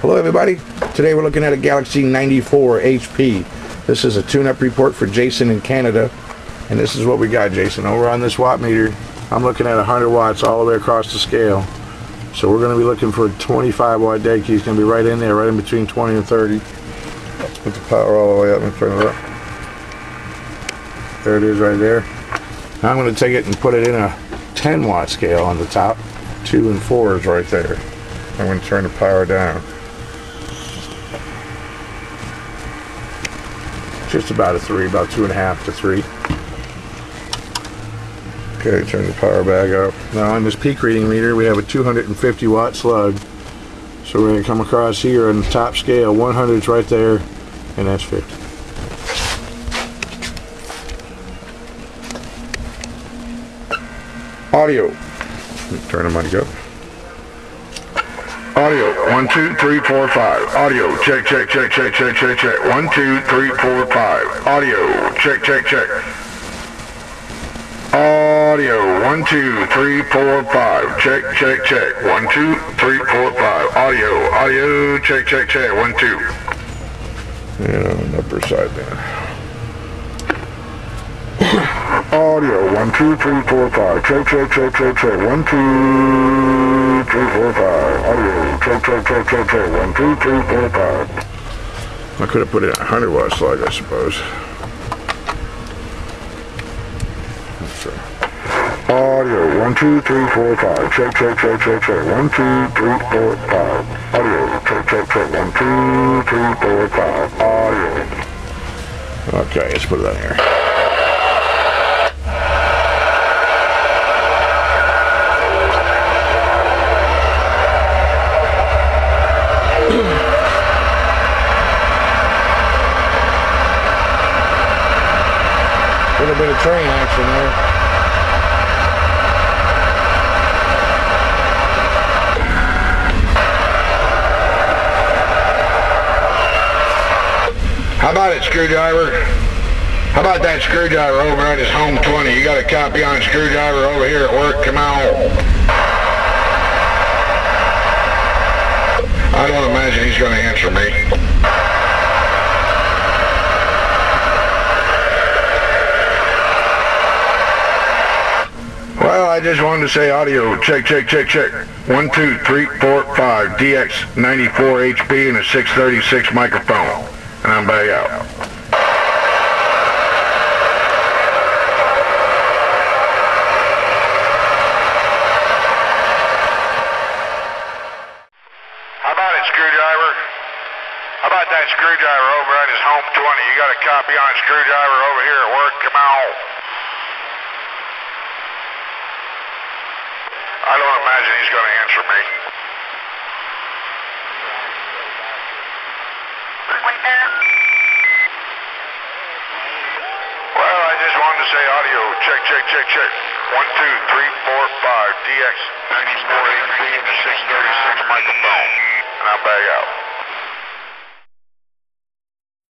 Hello everybody, today we're looking at a DX-94HP. This is a tune-up report for Jason in Canada, and this is what we got, Jason. Over on this watt meter, I'm looking at 100 watts all the way across the scale. So we're going to be looking for a 25 watt dead key. It's going to be right in there, right in between 20 and 30. Let's put the power all the way up and turn it up. There it is right there. Now I'm going to take it and put it in a 10 watt scale on the top. 2 and 4 is right there. I'm going to turn the power down. Just about a 3, about 2.5 to 3. Okay, turn the power back up. Now on this peak reading meter we have a 250 watt slug. So we're going to come across here on the top scale, 100's right there, and that's 50. Audio. Turn the mic up. Audio, 1, 2, 3, 4, 5. Audio, check, check, check, check, check, check, check. 1, 2, 3, 4, 5. Audio, check, check, check. Audio, 1, 2, 3, 4, 5. Check, check, check. 1, 2, 3, 4, 5. Audio, audio, check, check, check. 1, 2. And on the upper side then. Audio, 1, 2, 3, 4, 5. Check, check, check, check, check. 1, 2, 3, 4, 5. Audio, check, check, check, check, check. 1, 2, 3, 4, 5. I could have put it in a 100 watt slug, I suppose. Audio, 1, 2, 3, 4, 5. Check, check, check, check, check. 1, 2, 3, 4, 5. Audio, check, check, check. 1, 2, 3, 4, 5. Audio. Okay, let's put it on here. A little bit of train action there. How about it, screwdriver? How about that screwdriver over at his home 20? You got a copy on a screwdriver over here at work? Come on. I don't imagine he's going to answer me. Well, I just wanted to say audio, check, check, check, check. 1, 2, 3, 4, 5, DX-94HP and a 636 microphone. And I'm back out. How about it, screwdriver? How about that screwdriver over at his home 20? You got a copy on a screwdriver over here at work? Come on. I don't imagine he's going to answer me. Well, I just wanted to say audio, check, check, check, check. 1, 2, 3, 4, 5, DX-94HP and a 636 microphone. And I'm back out.